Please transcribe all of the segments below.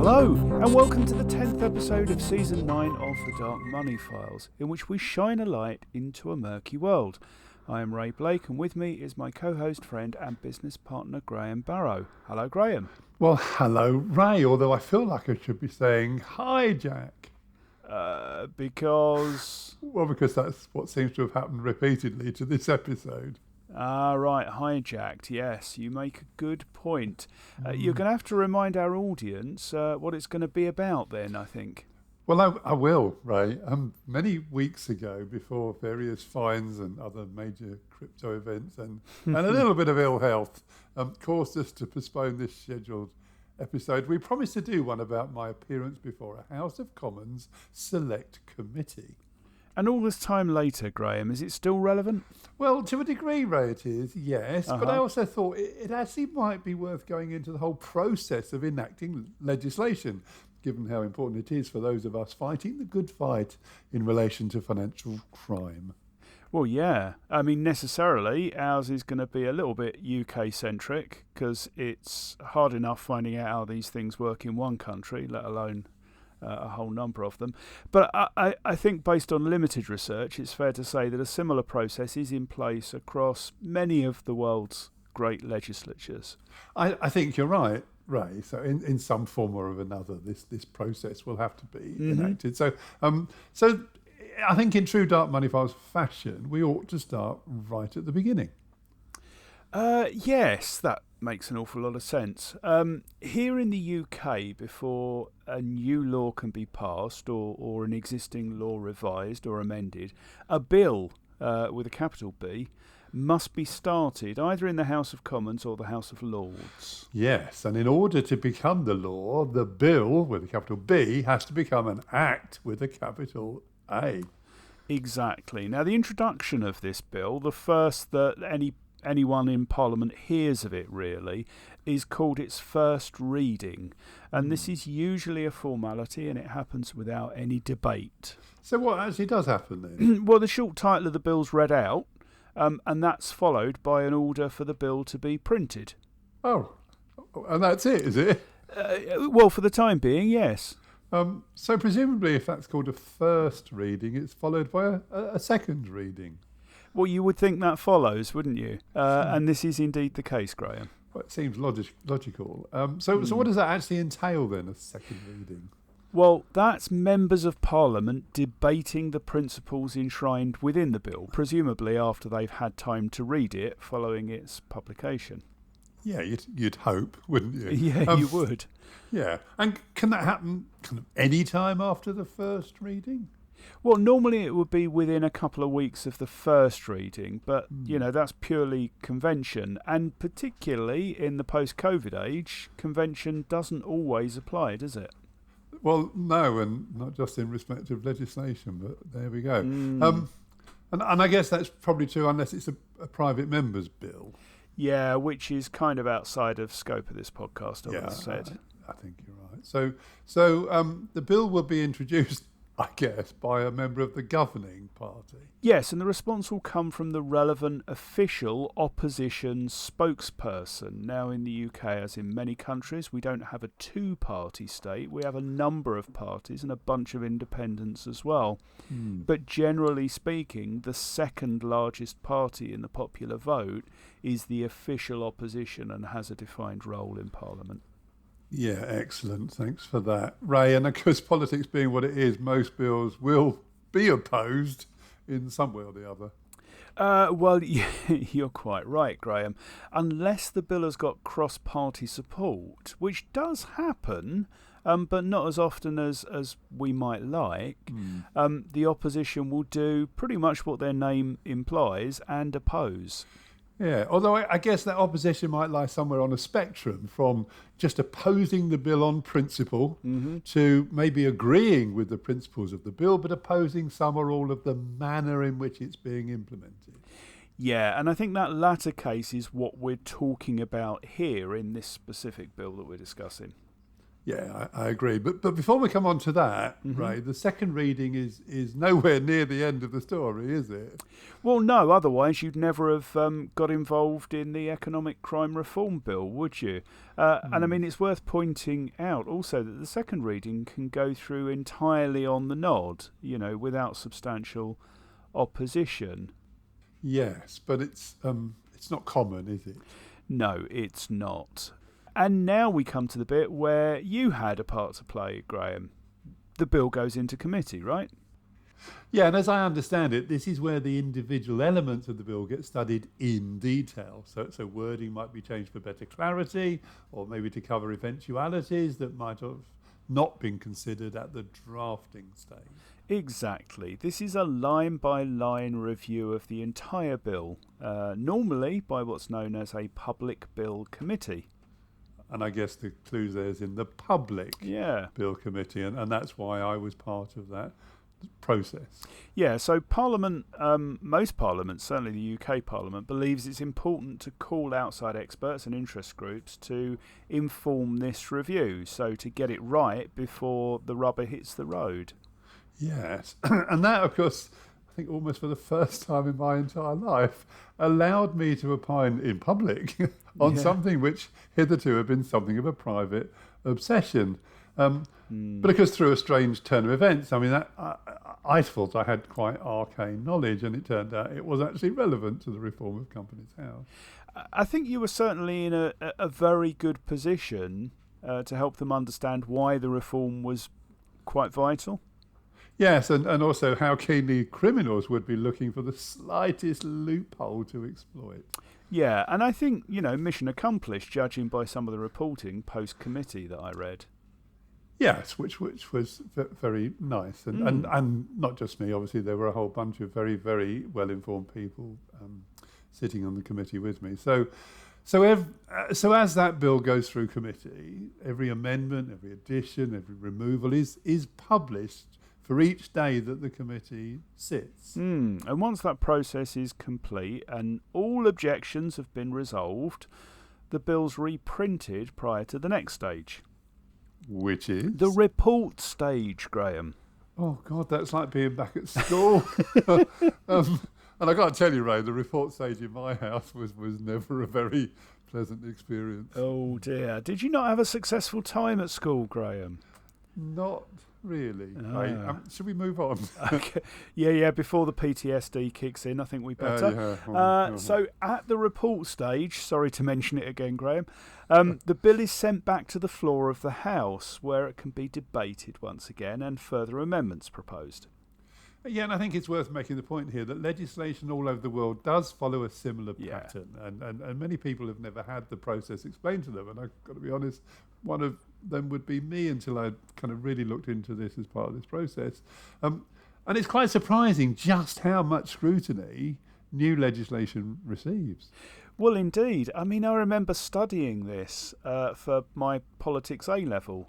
Hello, and welcome to the 10th episode of Season 9 of The Dark Money Files, in which we shine a light into a murky world. I am Ray Blake, and with me is my co-host, friend and business partner, Graham Barrow. Hello, Graham. Well, hello, Ray, although I feel like I should be saying hi, Jack. Because... Well, because that's what seems to have happened repeatedly to this episode. Ah, right, hijacked, yes, you make a good point. You're going to have to remind our audience what it's going to be about then, I think. Well, I will, Ray. Many weeks ago, before various fines and other major crypto events and a little bit of ill health caused us to postpone this scheduled episode, we promised to do one about my appearance before a House of Commons Select Committee. And all this time later, Graham, is it still relevant? Well, to a degree, Ray, it is, yes. But I also thought it actually might be worth going into the whole process of enacting legislation, given how important it is for those of us fighting the good fight in relation to financial crime. Well, yeah. I mean, necessarily, ours is going to be a little bit UK-centric, because it's hard enough finding out how these things work in one country, let alone a whole number of them. But I think based on limited research, it's fair to say that a similar process is in place across many of the world's great legislatures. I think you're right, Ray. So in some form or of another, this process will have to be enacted. So I think in true Dark Money Files fashion, we ought to start right at the beginning. Yes, that makes an awful lot of sense. Here in the UK, before a new law can be passed or an existing law revised or amended, a bill with a capital B must be started either in the House of Commons or the House of Lords. Yes, and in order to become the law, the bill with a capital B has to become an act with a capital A. Exactly. Now, the introduction of this bill, the first that anyone in Parliament hears of it, really, is called its first reading. And this is usually a formality, and it happens without any debate. So what actually does happen then? Well, the short title of the bill's read out, and that's followed by an order for the bill to be printed. Oh, and that's it, is it? Well, for the time being, yes. So presumably if that's called a first reading, it's followed by a second reading. Well, you would think that follows, wouldn't you? And this is indeed the case, Graham. Well, it seems logical. So what does that actually entail then, a second reading? Well, that's members of Parliament debating the principles enshrined within the bill, presumably after they've had time to read it following its publication. Yeah, you'd hope, wouldn't you? Yeah, you would. Yeah. And can that happen kind of any time after the first reading? Well, normally it would be within a couple of weeks of the first reading, but, that's purely convention. And particularly in the post-COVID age, convention doesn't always apply, does it? Well, no, and not just in respect of legislation, but there we go. And I guess that's probably true unless it's a private member's bill. Yeah, which is kind of outside of scope of this podcast, I would have said. I think you're right. So the bill will be introduced, I guess, by a member of the governing party. Yes, and the response will come from the relevant official opposition spokesperson. Now, in the UK, as in many countries, we don't have a two-party state. We have a number of parties and a bunch of independents as well. But generally speaking, the second largest party in the popular vote is the official opposition and has a defined role in Parliament. Yeah, excellent. Thanks for that, Ray. And of course, politics being what it is, most bills will be opposed in some way or the other. Well, you're quite right, Graham. Unless the bill has got cross-party support, which does happen, but not as often as we might like, the opposition will do pretty much what their name implies and oppose. Yeah, although I guess that opposition might lie somewhere on a spectrum from just opposing the bill on principle to maybe agreeing with the principles of the bill, but opposing some or all of the manner in which it's being implemented. Yeah, and I think that latter case is what we're talking about here in this specific bill that we're discussing. Yeah, I agree. But before we come on to that, Ray, the second reading is nowhere near the end of the story, is it? Well, no, otherwise you'd never have got involved in the Economic Crime Reform Bill, would you? And I mean, it's worth pointing out also that the second reading can go through entirely on the nod, without substantial opposition. Yes, but it's not common, is it? No, it's not. And now we come to the bit where you had a part to play, Graham. The bill goes into committee, right? Yeah, and as I understand it, this is where the individual elements of the bill get studied in detail. So wording might be changed for better clarity, or maybe to cover eventualities that might have not been considered at the drafting stage. Exactly. This is a line-by-line review of the entire bill, normally by what's known as a public bill committee. And I guess the clue there is in the public bill committee, and that's why I was part of that process. Yeah, so Parliament, most parliaments, certainly the UK Parliament, believes it's important to call outside experts and interest groups to inform this review, so to get it right before the rubber hits the road. Yes, and that, of course, I think almost for the first time in my entire life, allowed me to opine in public on something which hitherto had been something of a private obsession. But of course, through a strange turn of events, I mean, I thought I had quite arcane knowledge, and it turned out it was actually relevant to the reform of Companies House. I think you were certainly in a very good position to help them understand why the reform was quite vital. Yes, and also how keenly criminals would be looking for the slightest loophole to exploit. Yeah, and I think, mission accomplished, judging by some of the reporting post-committee that I read. Yes, which was very nice. And not just me, obviously, there were a whole bunch of very, very well-informed people sitting on the committee with me. So as that bill goes through committee, every amendment, every addition, every removal is published for each day that the committee sits. And once that process is complete and all objections have been resolved, the bill's reprinted prior to the next stage. Which is? The report stage, Graham. Oh, God, that's like being back at school. And I got to tell you, Ray, the report stage in my house was never a very pleasant experience. Oh, dear. Did you not have a successful time at school, Graham? Not really. Right. Should we move on? Okay. Yeah, before the PTSD kicks in, I think we better. So at the report stage, sorry to mention it again, Graham, the bill is sent back to the floor of the House, where it can be debated once again and further amendments proposed. Yeah, and I think it's worth making the point here that legislation all over the world does follow a similar pattern, and many people have never had the process explained to them, and I've got to be honest, one of them would be me until I kind of really looked into this as part of this process. And it's quite surprising just how much scrutiny new legislation receives. Well, indeed. I mean, I remember studying this for my politics A-level.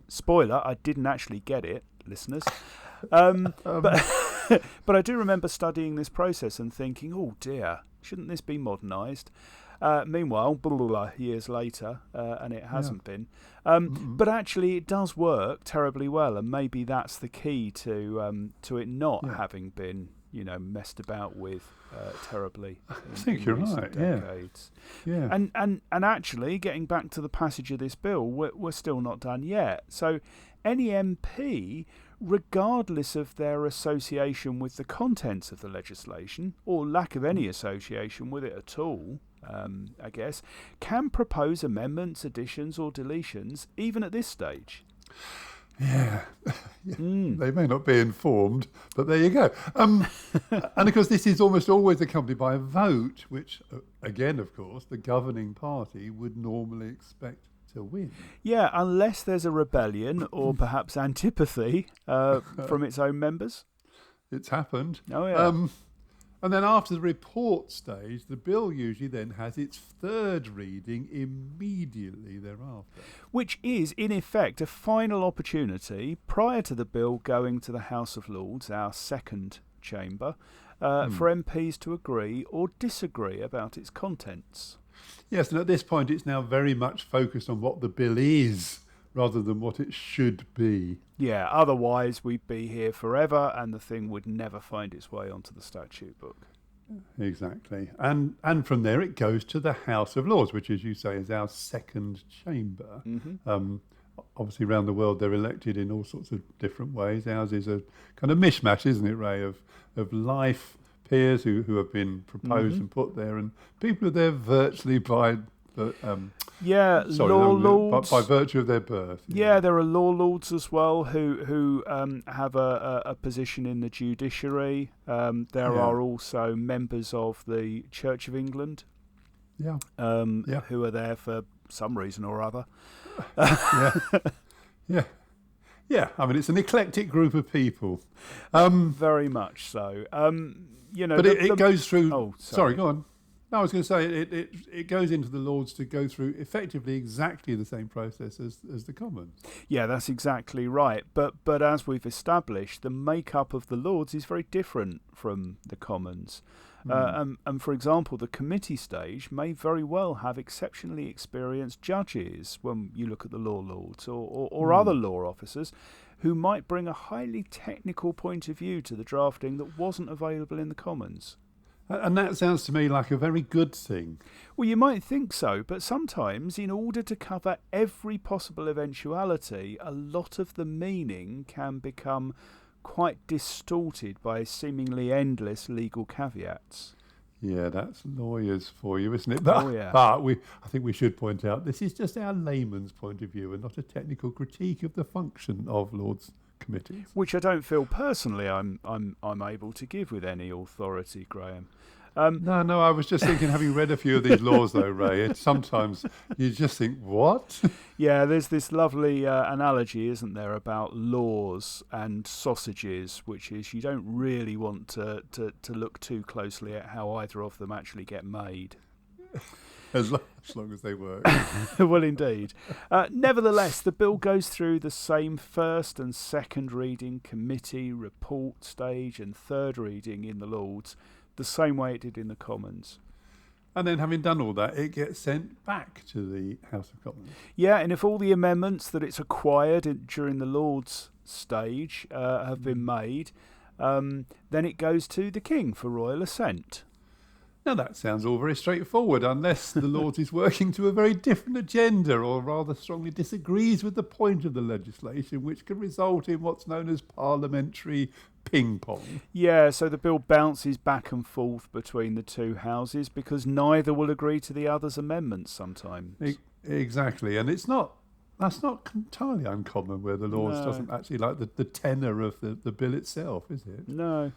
Spoiler, I didn't actually get it, listeners. But I do remember studying this process and thinking, oh dear, shouldn't this be modernised? Meanwhile, years later, and it hasn't been. But actually, it does work terribly well, and maybe that's the key to it not having been, messed about with terribly. I think you're right. Decades. Yeah. And actually, getting back to the passage of this bill, we're still not done yet. So, any MP, regardless of their association with the contents of the legislation or lack of any association with it at all, I guess, can propose amendments, additions or deletions even at this stage. Yeah. They may not be informed, but there you go. And of course, this is almost always accompanied by a vote, which, again, of course, the governing party would normally expect to win. Yeah, unless there's a rebellion or perhaps antipathy from its own members. It's happened. Oh, yeah. And then after the report stage, the bill usually then has its third reading immediately thereafter. Which is, in effect, a final opportunity prior to the bill going to the House of Lords, our second chamber, for MPs to agree or disagree about its contents. Yes, and at this point it's now very much focused on what the bill is rather than what it should be. Yeah, otherwise we'd be here forever and the thing would never find its way onto the statute book. Exactly. And from there it goes to the House of Lords, which, as you say, is our second chamber. Obviously, around the world, they're elected in all sorts of different ways. Ours is a kind of mishmash, isn't it, Ray, of life peers who have been proposed and put there, and people who are there virtually by law lords by virtue of their birth. Yeah, there are law lords as well who have a position in the judiciary. There are also members of the Church of England, who are there for some reason or other. Yeah. I mean, it's an eclectic group of people. Very much so. But it goes through. Oh, sorry, go on. No, I was going to say it goes into the Lords to go through effectively exactly the same process as the Commons. Yeah, that's exactly right. But as we've established, the makeup of the Lords is very different from the Commons. And for example, the committee stage may very well have exceptionally experienced judges when you look at the law lords or other law officers who might bring a highly technical point of view to the drafting that wasn't available in the Commons. And that sounds to me like a very good thing. Well, you might think so, but sometimes in order to cover every possible eventuality, a lot of the meaning can become quite distorted by seemingly endless legal caveats. Yeah, that's lawyers for you, isn't it? But I think we should point out this is just our layman's point of view and not a technical critique of the function of Lords committees, which I don't feel personally I'm able to give with any authority, Graham. No, I was just thinking, having read a few of these laws though, Ray, sometimes you just think, what? Yeah, there's this lovely analogy, isn't there, about laws and sausages, which is you don't really want to look too closely at how either of them actually get made. As long as they work. Well, indeed. Nevertheless, the bill goes through the same first and second reading, committee, report stage and third reading in the Lords, the same way it did in the Commons. And then having done all that, it gets sent back to the House of Commons. Yeah, and if all the amendments that it's acquired during the Lords stage have been made, then it goes to the King for royal assent. Now that sounds all very straightforward, unless the Lords is working to a very different agenda or rather strongly disagrees with the point of the legislation, which can result in what's known as parliamentary ping-pong. Yeah, so the bill bounces back and forth between the two houses because neither will agree to the other's amendments sometimes. Exactly, and that's not entirely uncommon where the Lords doesn't actually like the tenor of the bill itself, is it? No.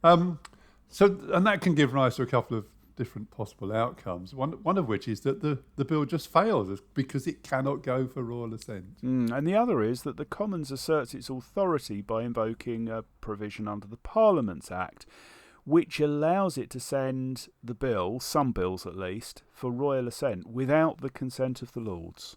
And that can give rise to a couple of different possible outcomes. One of which is that the bill just fails because it cannot go for royal assent. And the other is that the Commons asserts its authority by invoking a provision under the Parliaments Act, which allows it to send the bill, some bills at least, for royal assent without the consent of the Lords.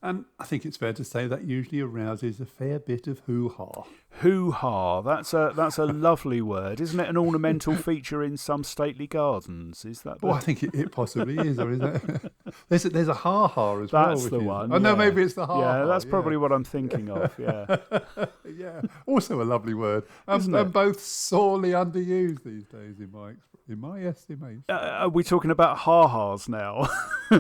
And I think it's fair to say that usually arouses a fair bit of hoo-ha. Hoo-ha, that's a lovely word, isn't it? An ornamental feature in some stately gardens, is that? I think it possibly is, or is it? There's a ha-ha as well. That's the one. Oh, no, maybe it's the ha-ha. Yeah, that's probably what I'm thinking of, yeah. Yeah, also a lovely word. And both sorely underused these days in my estimation. Are we talking about ha-has now?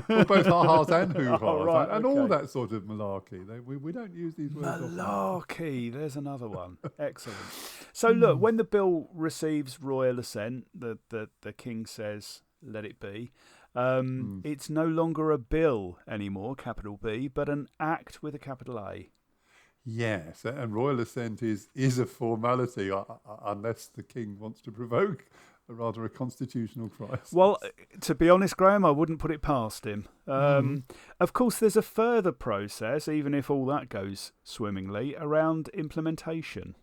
Well, both ha-has and hoo-has, right, and all that sort of malarkey. We don't use these words often. Malarkey, there's another one. Excellent. So look, when the bill receives royal assent, the King says, let it be. It's no longer a bill anymore, capital B, but an act with a capital A. Yes, and royal assent is a formality unless the King wants to provoke a constitutional crisis. Well, to be honest, Graham, I wouldn't put it past him. Of course, there's a further process, even if all that goes swimmingly, around implementation.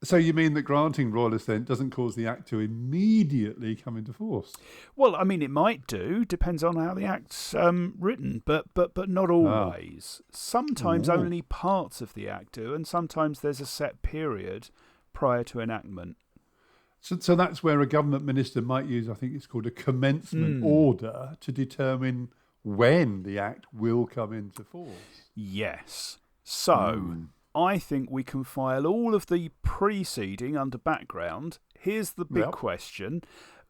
So you mean that granting royal assent doesn't cause the Act to immediately come into force? Well, I mean, it might do. Depends on how the Act's written, but not always. Sometimes only parts of the Act do, and sometimes there's a set period prior to enactment. So that's where a government minister might use, I think it's called a commencement order, to determine when the Act will come into force. Yes. So, I think we can file all of the preceding under background. Here's the big question.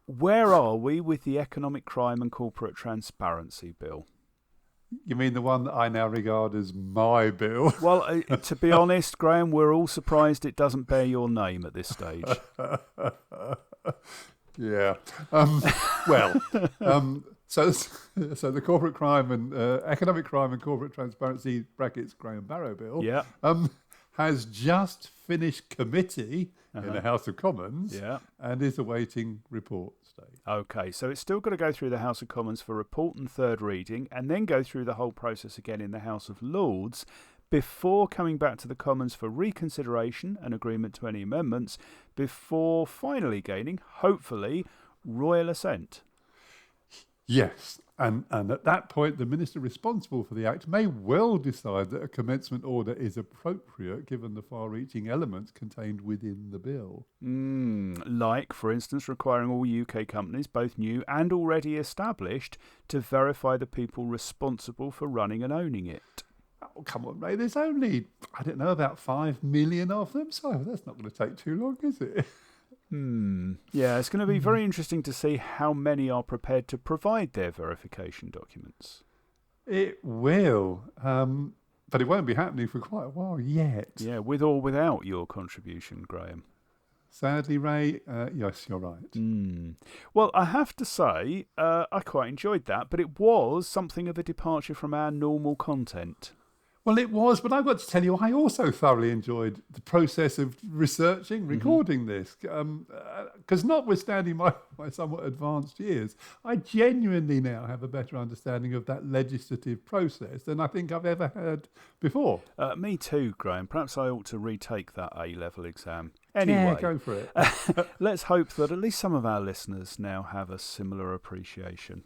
Where are we with the Economic Crime and Corporate Transparency Bill? You mean the one that I now regard as my bill? Well, to be honest, Graham, we're all surprised it doesn't bear your name at this stage. Yeah. So the corporate crime and economic crime and corporate transparency (Graham Barrow bill) has just finished committee in the House of Commons and is awaiting report stage. Okay, so it's still got to go through the House of Commons for report and third reading, and then go through the whole process again in the House of Lords before coming back to the Commons for reconsideration and agreement to any amendments, before finally gaining, hopefully, royal assent. Yes, and at that point, the minister responsible for the Act may well decide that a commencement order is appropriate given the far-reaching elements contained within the bill. Like, for instance, requiring all UK companies, both new and already established, to verify the people responsible for running and owning it. Oh, come on, Ray, there's only, I don't know, about 5 million of them, so that's not going to take too long, is it? Yeah, it's going to be very interesting to see how many are prepared to provide their verification documents. It will, but it won't be happening for quite a while yet. Yeah, with or without your contribution, Graham. Sadly, Ray, yes, you're right. Well, I have to say, I quite enjoyed that, but it was something of a departure from our normal content. Well, it was, but I've got to tell you, I also thoroughly enjoyed the process of researching, recording this, because notwithstanding my somewhat advanced years, I genuinely now have a better understanding of that legislative process than I think I've ever had before. Me too, Graham. Perhaps I ought to retake that A-level exam. Anyway, yeah, go for it. Let's hope that at least some of our listeners now have a similar appreciation.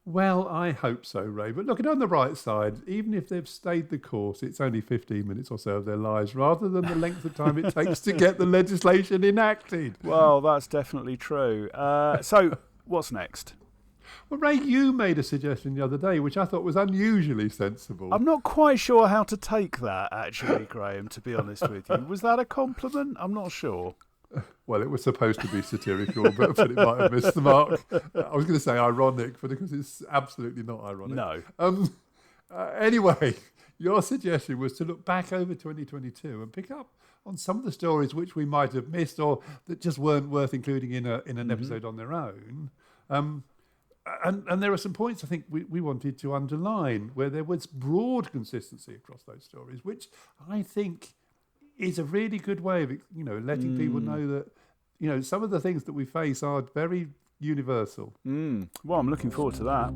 Well, I hope so, Ray. But looking on the right side, even if they've stayed the course, it's only 15 minutes or so of their lives, rather than the length of time it takes to get the legislation enacted. Well, that's definitely true. So, what's next? Well, Ray, you made a suggestion the other day, which I thought was unusually sensible. I'm not quite sure how to take that, actually, Graham, to be honest with you. Was that a compliment? I'm not sure. Well, it was supposed to be satirical, but it might have missed the mark. I was going to say ironic, but because it's absolutely not ironic. No. Anyway, your suggestion was to look back over 2022 and pick up on some of the stories which we might have missed or that just weren't worth including in an episode on their own. And there are some points I think we wanted to underline where there was broad consistency across those stories, which I think is a really good way of, letting people know that, some of the things that we face are very universal. Well, I'm looking forward to that.